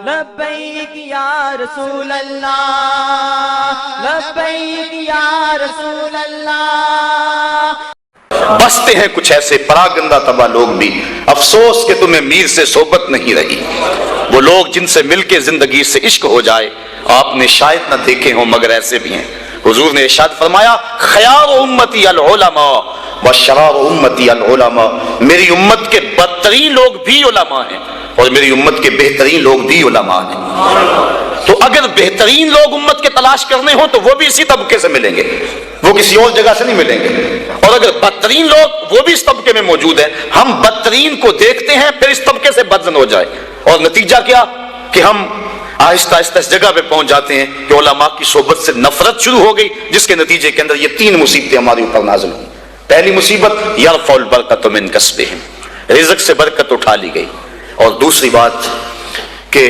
لبیک یا رسول اللہ، لبیک یا رسول اللہ۔ بستے ہیں کچھ ایسے پراگندہ طبع لوگ بھی، افسوس کہ تمہیں میر سے صحبت نہیں رہی۔ وہ لوگ جن سے مل کے زندگی سے عشق ہو جائے آپ نے شاید نہ دیکھے ہوں، مگر ایسے بھی ہیں۔ حضور نے ارشاد فرمایا خیار امتی العلماء وشرار امتی العلماء، میری امت کے بدترین لوگ بھی علماء ہیں اور میری امت کے بہترین لوگ بھی علماء ہیں۔ تو اگر بہترین لوگ امت کے تلاش کرنے ہوں تو وہ بھی اسی طبقے سے ملیں گے، وہ کسی اور جگہ سے نہیں ملیں گے۔ اور اگر بدترین لوگ وہ بھی اس طبقے میں موجود ہیں، ہم بدترین کو دیکھتے ہیں پھر اس طبقے سے بدزن ہو جائے، اور نتیجہ کیا کہ ہم آہستہ آہستہ اس جگہ پہ پہنچ جاتے ہیں کہ علماء کی صحبت سے نفرت شروع ہو گئی، جس کے نتیجے کے اندر یہ 3 مصیبتیں ہمارے اوپر نازل ہوئی۔ پہلی مصیبت یرفع البرکۃ من کسبہم، رزق سے برکت اٹھا لی گئی، اور دوسری بات کہ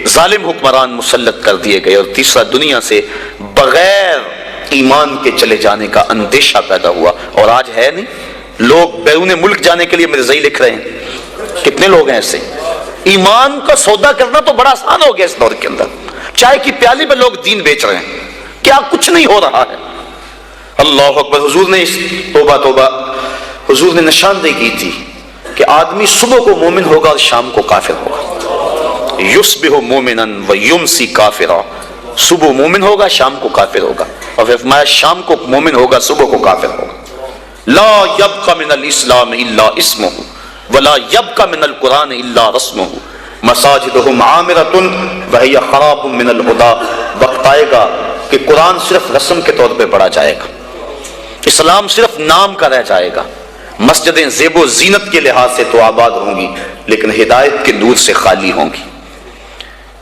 ظالم حکمران مسلط کر دیے گئے، اور تیسرا دنیا سے بغیر ایمان کے چلے جانے کا اندیشہ پیدا ہوا۔ اور آج ہے نہیں، لوگ بیرون ملک جانے کے لیے مرزائی لکھ رہے ہیں، کتنے لوگ ہیں ایسے۔ ایمان کا سودا کرنا تو بڑا آسان ہو گیا اس دور کے اندر، چائے کی پیالی میں لوگ دین بیچ رہے ہیں، کیا کچھ نہیں ہو رہا ہے۔ اللہ اکبر۔ حضور نے توبہ توبہ، حضور نے نشاندہی کی تھی کہ آدمی صبح کو مومن ہوگا اور شام کو کافر ہوگا، یصبح مومنا ویمسی کافرا، صبح مومن ہوگا شام کو کافر ہوگا، اور پھر فرمایا شام کو مومن ہوگا صبح کو کافر ہوگا۔ لا یبقى من الاسلام الا اسمہ ولا یبقى من القرآن الا رسمہ مساجدہم عامرۃ وہی خراب من الہدی، وقت آئے گا کہ قرآن صرف رسم کے طور پہ پڑھا جائے گا، اسلام صرف نام کا رہ جائے گا، مسجدیں زیب و زینت کے لحاظ سے تو آباد ہوں گی لیکن ہدایت کے نور سے خالی ہوں گی۔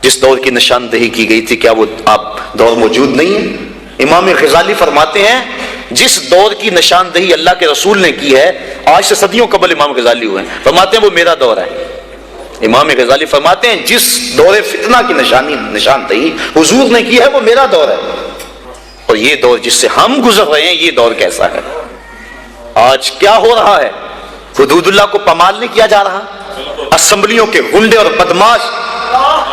جس دور کی نشاندہی کی گئی تھی، کیا وہ آپ دور موجود نہیں ہے؟ امام غزالی فرماتے ہیں جس دور کی نشاندہی اللہ کے رسول نے کی ہے، آج سے صدیوں قبل امام غزالی ہوئے ہیں، فرماتے ہیں وہ میرا دور ہے۔ امام غزالی فرماتے ہیں جس دور فتنہ کی نشاندہی حضور نے کی ہے وہ میرا دور ہے، اور یہ دور جس سے ہم گزر رہے ہیں یہ دور کیسا ہے؟ آج کیا ہو رہا ہے؟ حدود اللہ کو پامال نہیں کیا جا رہا، اسمبلیوں کے غنڈے اور بدماش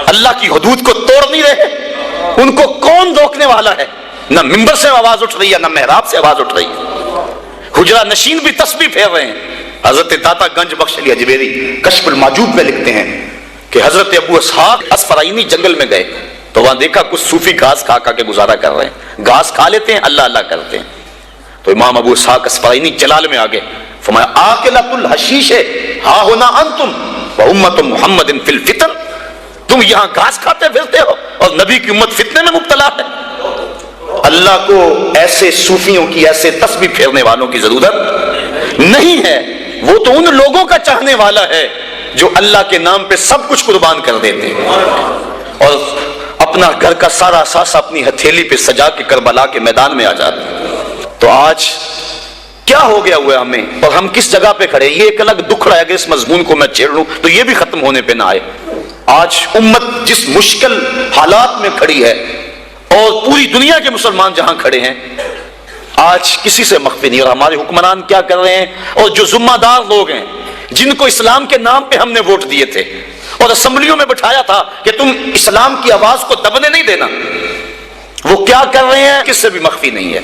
اللہ کی حدود کو توڑ نہیں رہے، ان کو کون روکنے والا ہے؟ نہ ممبر سے آواز اٹھ رہی ہے نہ محراب سے آواز اٹھ رہی ہے، حجرہ نشین بھی تسبیح پھیر رہے ہیں۔ حضرت داتا گنج بخش علی اجمیری کشف المعجوب میں لکھتے ہیں کہ حضرت ابو اسحاق اسفرائینی جنگل میں گئے تو وہاں دیکھا کچھ صوفی گھاس کھا کے گزارا کر رہے ہیں، گھاس کھا لیتے ہیں اللہ اللہ کرتے ہیں۔ تو امام ابو اسحاق اسفرائینی جلال میں آگے فرمایا آکلۃ الحشیش ہا ہونا انتم وامۃ محمد فی الفتن، تم یہاں گھاس کھاتے پھرتے ہو اور نبی کی امت فتنے میں مبتلا ہے۔ اللہ کو ایسے صوفیوں کی، ایسے تسبیح پھیرنے والوں کی ضرورت نہیں ہے، وہ تو ان لوگوں کا چاہنے والا ہے جو اللہ کے نام پہ سب کچھ قربان کر دیتے ہیں اور اپنا گھر کا سارا اثاثہ اپنی ہتھیلی پہ سجا کے کربلا کے میدان میں آ جاتے ہیں۔ تو آج کیا ہو گیا ہوا ہمیں اور ہم کس جگہ پہ کھڑے؟ یہ ایک الگ دکھ رہا ہے، اگر اس مضمون کو میں چھیڑ لوں تو یہ بھی ختم ہونے پہ نہ آئے۔ آج امت جس مشکل حالات میں کھڑی ہے اور پوری دنیا کے مسلمان جہاں کھڑے ہیں، آج کسی سے مخفی نہیں، اور ہمارے حکمران کیا کر رہے ہیں، اور جو ذمہ دار لوگ ہیں جن کو اسلام کے نام پہ ہم نے ووٹ دیے تھے اور اسمبلیوں میں بٹھایا تھا کہ تم اسلام کی آواز کو دبنے نہیں دینا، وہ کیا کر رہے ہیں کس سے بھی مخفی نہیں ہے۔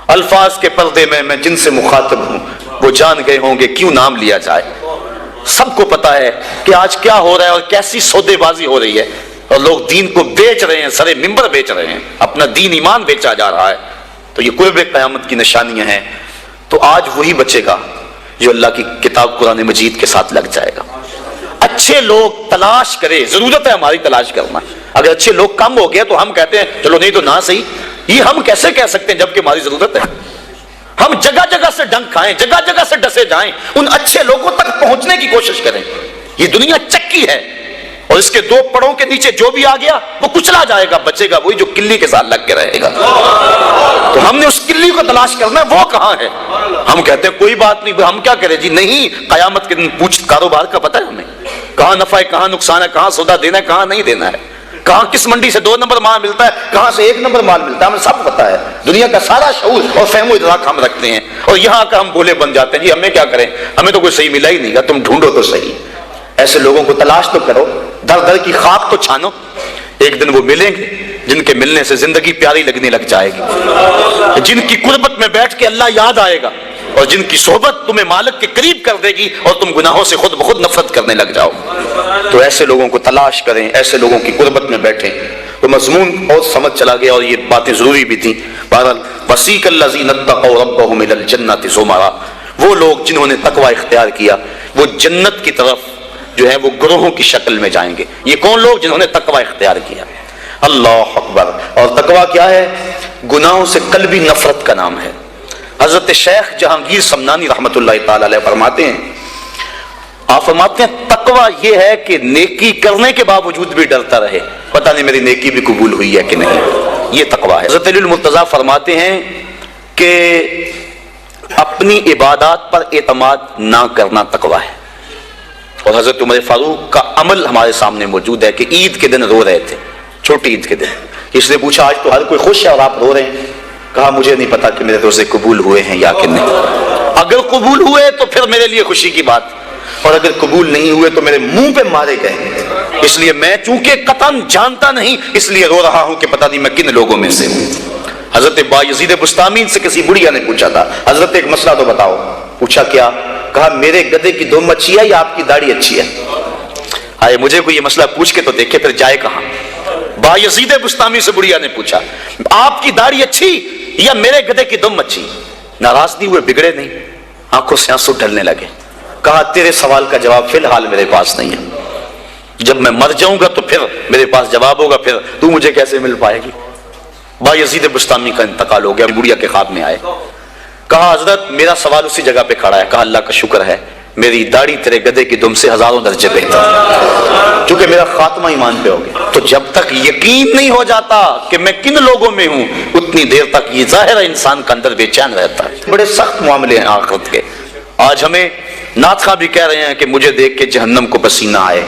الفاظ کے پردے میں جن سے مخاطب ہوں وہ جان گئے ہوں گے کیوں نام لیا جائے۔ سب کو پتا ہے کہ آج کیا ہو رہا ہے اور کیسی سودے بازی ہو رہی ہے، اور لوگ دین کو بیچ رہے ہیں، سرے ممبر بیچ رہے ہیں، اپنا دین ایمان بیچا جا رہا ہے۔ تو یہ قرب قیامت کی نشانیاں ہیں۔ تو آج وہی بچے گا جو اللہ کی کتاب قرآن مجید کے ساتھ لگ جائے گا۔ اچھے لوگ تلاش کرے، ضرورت ہے ہماری تلاش کرنا۔ اگر اچھے لوگ کم ہو گئے تو ہم کہتے ہیں چلو نہیں تو نہ صحیح، یہ ہم کیسے کہہ سکتے ہیں جبکہ ہماری ضرورت ہے؟ ہم جگہ جگہ سے ڈنک کھائیں، جگہ جگہ سے ڈسے جائیں، ان اچھے لوگوں تک پہنچنے کی کوشش کریں۔ یہ دنیا چکی ہے اور اس کے 2 پڑوں کے نیچے جو بھی آ گیا وہ کچلا جائے گا، بچے گا وہی جو کلی کے ساتھ لگ کے رہے گا۔ تو ہم نے اس کلی کو تلاش کرنا ہے، وہ کہاں ہے؟ ہم کہتے ہیں کوئی بات نہیں، ہم کیا کریں جی؟ نہیں، قیامت کے دن پوچھ کاروبار کا پتہ ہے ہمیں، کہاں نفع ہے کہاں نقصان ہے، کہاں سودا دینا ہے کہاں نہیں دینا ہے، کہاں کس منڈی سے 2 نمبر مال ملتا ہے کہاں سے 1 نمبر مال ملتا ہے، ہمیں سب پتا ہے۔ دنیا کا سارا شعور اور فہم و ادراک ہم رکھتے ہیں، اور یہاں آ کر ہم بولے بن جاتے ہیں جی ہمیں کیا کریں، ہمیں تو کوئی صحیح ملا ہی نہیں گا، تم ڈھونڈو تو صحیح۔ ایسے لوگوں کو تلاش تو کرو، در در کی خاک تو چھانو، ایک دن وہ ملیں گے جن کے ملنے سے زندگی پیاری لگنے لگ جائے گی، جن کی قربت میں بیٹھ کے اللہ یاد آئے گا، اور جن کی صحبت تمہیں مالک کے قریب کر دے گی اور تم گناہوں سے خود بخود نفرت کرنے لگ جاؤ۔ تو ایسے لوگوں کو تلاش کریں، ایسے لوگوں کی قربت میں بیٹھیں۔ تو مضمون اور سمجھ چلا گیا اور یہ باتیں ضروری بھی تھیں۔ بہرحال وسیق الذین اتقوا ربهم الی الجنۃ زمرا، وہ لوگ جنہوں نے تقوی اختیار کیا وہ جنت کی طرف جو ہے وہ گروہوں کی شکل میں جائیں گے۔ یہ کون لوگ؟ جنہوں نے تقوی اختیار کیا۔ اللہ اکبر۔ اور تقوی کیا ہے؟ گناہوں سے قلبی نفرت کا نام ہے۔ حضرت شیخ جہانگیر سمنانی رحمۃ اللہ تعالی علیہ فرماتے ہیں، آپ فرماتے ہیں تقوی یہ ہے کہ نیکی کرنے کے باوجود بھی ڈرتا رہے، پتہ نہیں میری نیکی بھی قبول ہوئی ہے کہ نہیں، یہ تقوی ہے۔ حضرت علی المرتضیٰ فرماتے ہیں کہ اپنی عبادات پر اعتماد نہ کرنا تقوی ہے۔ اور حضرت عمر فاروق کا عمل ہمارے سامنے موجود ہے کہ عید کے دن رو رہے تھے، چھوٹی عید کے دن۔ اس نے پوچھا آج تو ہر کوئی خوش ہے اور آپ رو رہے ہیں؟ کہا مجھے نہیں پتا کہ میرے روزے قبول ہوئے ہیں یا کہ نہیں، اگر قبول ہوئے تو پھر میرے لیے خوشی کی بات، اور اگر قبول نہیں ہوئے تو میرے منہ پہ مارے گئے، اس لیے میں چونکہ قطعاً جانتا نہیں اس لیے رو رہا ہوں کہ پتہ نہیں میں کن لوگوں میں سے ہوں۔ حضرت بایزید بستامی سے کسی بڑھیا نے پوچھا تھا، حضرت ایک مسئلہ تو بتاؤ۔ پوچھا کیا؟ کہا میرے گدھے کی دم اچھی ہے یا آپ کی داڑھی اچھی ہے؟ آئے مجھے کوئی یہ مسئلہ پوچھ کے تو دیکھے پھر جائے کہاں۔ بایزید بستامی سے بڑھیا نے پوچھا آپ کی داڑھی اچھی یا میرے گدھے کی دم اچھی؟ ناراض نہیں ہوئے، بگڑے نہیں، آنکھوں سے آنسو ڈھلنے لگے۔ کہا تیرے سوال کا جواب فی الحال میرے پاس نہیں ہے، جب میں مر جاؤں گا تو پھر میرے پاس جواب ہوگا، پھر تو مجھے کیسے مل پائے گی۔ بایزید بستامی کا انتقال ہو گیا، بڑھیا کے خواب میں آئے۔ کہا حضرت میرا سوال اسی جگہ پہ کھڑا ہے۔ کہا اللہ کا شکر ہے میری داڑھی تیرے گدھے کی دم سے ہزاروں درجے بہتر، کیونکہ میرا خاتمہ ایمان پہ ہو گیا۔ تو جب تک یقین نہیں ہو جاتا کہ میں کن لوگوں میں ہوں اتنی دیر تک یہ ظاہر ہے انسان کا اندر بے چین رہتا ہے۔ بڑے سخت معاملے ہیں آخرت کے۔ آج ہمیں نعت خواں بھی کہہ رہے ہیں کہ مجھے دیکھ کے جہنم کو پسینہ آئے،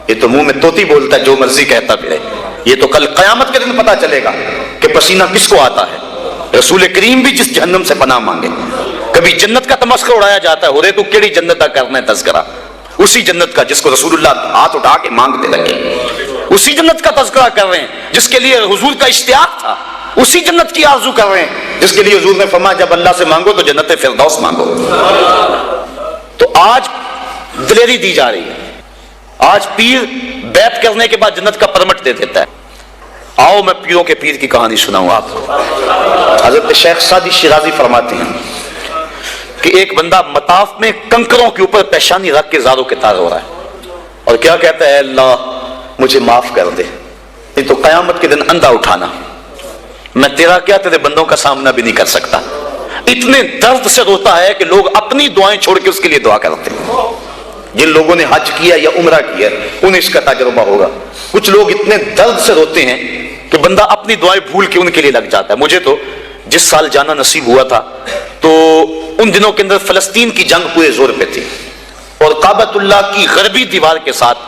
یہ تو منہ میں طوطی بولتا ہے جو مرضی کہتا پھرے، یہ تو کل قیامت کے دن پتا چلے گا کہ پسینہ کس کو آتا ہے۔ رسول کریم بھی جس جہنم سے پناہ مانگے، کبھی جنت کا تمسخر اڑایا جاتا ہے، ہو رہے تو کیڑی جنت کا کرنا ہے تذکرہ، اسی جنت کا جس کو رسول اللہ ہاتھ اٹھا کے مانگتے لگے، اسی جنت کا تذکرہ کر رہے ہیں جس کے لیے حضور کا اشتیاق تھا، اسی جنت کی آرزو کر رہے ہیں جس کے لیے حضور نے فرمایا جب اللہ سے مانگو تو جنت فردوس مانگو۔ تو آج دلیری دی جا رہی ہے، آج پیر بیعت کرنے کے بعد جنت کا پرمٹ دے دیتا ہے۔ آؤ میں پیروں کے پیر کی کہانی سناؤں آپ کو۔ حضرت شیخ سعدی شیرازی فرماتے ہیں کہ ایک بندہ مطاف میں کنکروں کے اوپر پیشانی رکھ کے زاروں کے تار ہو رہا ہے اور کیا کہتا ہے، اللہ مجھے معاف کر دے، یہ تو قیامت کے دن اندھا اٹھانا، میں تیرا کیا تیرے بندوں کا سامنا بھی نہیں کر سکتا۔ اتنے درد سے روتا ہے کہ لوگ اپنی دعائیں چھوڑ کے اس کے لیے دعا کرتے ہیں۔ جن لوگوں نے حج کیا یا عمرہ کیا انہیں اس کا تجربہ ہوگا۔ کچھ لوگ اتنے درد سے روتے ہیں کہ بندہ اپنی دعائیں بھول کے ان کے لیے لگ جاتا ہے۔ مجھے تو جس سال جانا نصیب ہوا تھا تو ان دنوں کے اندر فلسطین کی جنگ پورے زور پہ تھی اور کعبۃ اللہ کی غربی دیوار کے ساتھ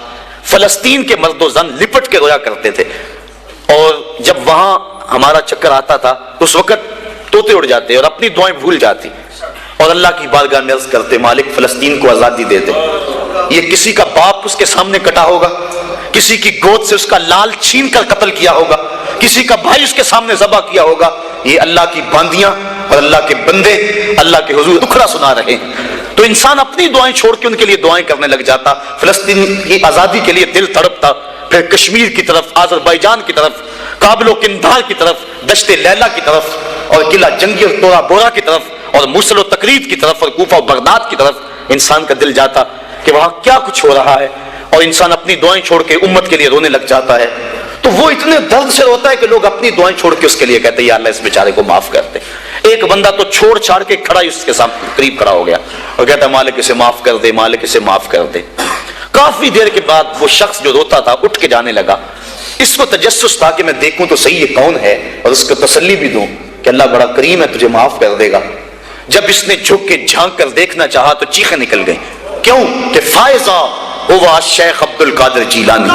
فلسطین کے مرد و زن لپٹ کے رویا کرتے تھے، اور جب وہاں ہمارا چکر آتا تھا تو اس وقت طوطے اڑ جاتے اور اپنی دعائیں بھول جاتی اور اللہ کی بارگاہ میں عرض کرتے مالک فلسطین کو آزادی دے دے۔ یہ کسی کا باپ اس کے سامنے کٹا ہوگا، کسی کی گود سے اس کا لال چھین کر قتل کیا ہوگا، کسی کا بھائی اس کے سامنے ذبح کیا ہوگا، یہ اللہ کی باندیاں اور اللہ کے بندے اللہ کے حضور دکھڑا سنا رہے ہیں۔ تو انسان اپنی دعائیں چھوڑ کے ان کے لیے دعائیں کرنے لگ جاتا۔ فلسطین کی آزادی کے لیے دل تڑپتا، پھر کشمیر کی طرف، آذربائیجان کی طرف، کابل و قندھار کی طرف، دشت لیلہ کی طرف، اور قلعہ جنگی اور تورا بورا کی طرف، اور موصل و تقرید کی طرف، اور کوفہ و بغداد کی طرف انسان کا دل جاتا کہ وہاں کیا کچھ ہو رہا ہے، اور انسان اپنی دعائیں چھوڑ کے امت کے لیے رونے لگ جاتا ہے۔ تو وہ اتنے درد سے روتا ہے کہ لوگ اپنی دعائیں چھوڑ کے اس کے لیے کہتے ہیں یا اللہ اس بیچارے کو معاف کر دے۔ ایک بندہ تو چھوڑ چھاڑ کے کھڑا ہی اس کے سامنے قریب کھڑا ہو گیا اور کہتا ہے مالک اسے معاف کر دے، مالک اسے معاف کر دے۔ کافی دیر کے بعد وہ شخص جو روتا تھا اٹھ کے جانے لگا۔ اس کو تجسس تھا کہ میں دیکھوں تو صحیح یہ کون ہے اور اس کو تسلی بھی دوں کہ اللہ بڑا کریم ہے، تجھے معاف کر دے گا۔ جب اس نے جھک کے جھانک کر دیکھنا چاہا تو چیخیں نکل گئیں، کیوں کہ فائزہ ہوا شیخ عبد القادر جیلانی،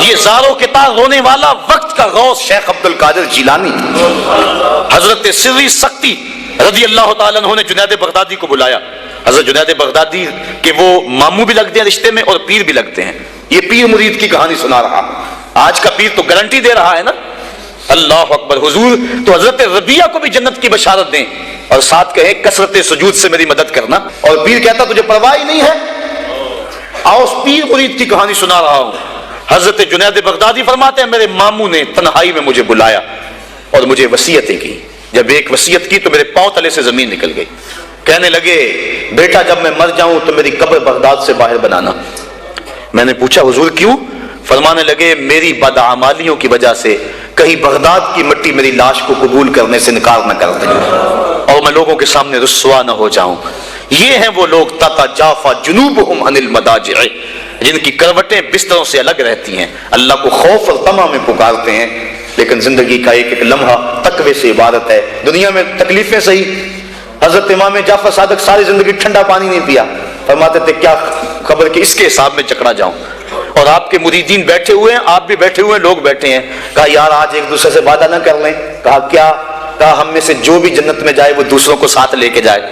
یہ زاروں کے تار رونے والا وقت کا غوث شیخ عبد القادر جیلانی، حضرت سری سختی رضی اللہ تعالیٰ عنہ نے جنید بغدادی کو بلایا. حضرت جنید بغدادی کے وہ ماموں بھی لگتے ہیں رشتے میں اور پیر بھی لگتے ہیں. یہ پیر مرید کی کہانی سنا رہا. آج کا پیر تو گارنٹی دے رہا ہے نا. اللہ اکبر. حضور تو حضرت ربیہ کو بھی جنت کی بشارت دیں اور ساتھ کہیں کثرت سجود سے میری مدد کرنا. اور پیر کہتا تجھے پرواہ ہی نہیں ہے. آؤ اس پیر مرید کی کہانی سنا رہا ہوں. حضرت جنید بغدادی فرماتے ہیں میرے ماموں نے تنہائی میں مجھے بلایا اور مجھے وصیتیں کی. جب ایک وصیت کی تو میرے پاؤں تلے سے زمین نکل گئی. کہنے لگے بیٹا جب میں مر جاؤں تو میری قبر بغداد سے باہر بنانا. میں نے پوچھا حضور کیوں؟ فرمانے لگے میری بدعمالیوں کی وجہ سے کہیں بغداد کی مٹی میری لاش کو قبول کرنے سے انکار نہ کر دے اور میں لوگوں کے سامنے رسوا نہ ہو جاؤں. یہ ہیں وہ لوگ تتجافا جنوبہم عن المضاجع جن کی کروٹیں بستروں سے الگ رہتی ہیں. اللہ کو خوف اور طمع میں پکارتے ہیں لیکن زندگی کا ایک ایک لمحہ تقوی سے عبارت ہے. دنیا میں تکلیفیں سہی. حضرت امام جعفر صادق ساری زندگی ٹھنڈا پانی نہیں پیا. فرماتے تھے کیا خبر کہ اس کے حساب میں چکرا جاؤں. اور آپ کے مریدین بیٹھے ہوئے ہیں, آپ بھی بیٹھے ہوئے ہیں, لوگ بیٹھے ہیں. کہا یار آج ایک دوسرے سے وعدہ نہ کر لیں. کہا کیا؟ کہا ہم میں سے جو بھی جنت میں جائے وہ دوسروں کو ساتھ لے کے جائے.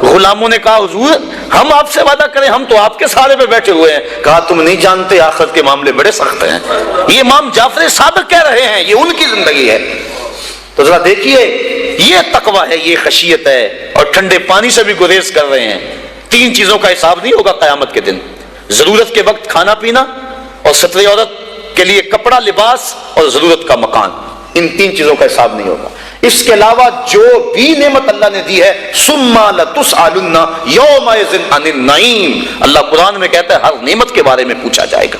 غلاموں نے کہا حضور ہم آپ سے وعدہ کریں, ہم تو آپ کے سہارے پہ بیٹھے ہوئے ہیں. کہا تم نہیں جانتے آخرت کے معاملے بڑے سخت ہیں. یہ امام جعفر صادق کہہ رہے ہیں, یہ ان کی زندگی ہے. تو ذرا دیکھیے یہ تقویٰ ہے, یہ خشیت ہے. اور ٹھنڈے پانی سے بھی گریز کر رہے ہیں. 3 چیزوں کا حساب نہیں ہوگا قیامت کے دن. ضرورت کے وقت کھانا پینا اور ستر عورت کے لیے کپڑا لباس اور ضرورت کا مکان. ان 3 چیزوں کا حساب نہیں ہوگا. اس کے علاوہ جو بھی نعمت اللہ نے دی ہے ثم لتسألن یومئذ عن النعیم. اللہ قرآن میں کہتا ہے ہر نعمت کے بارے میں پوچھا جائے گا.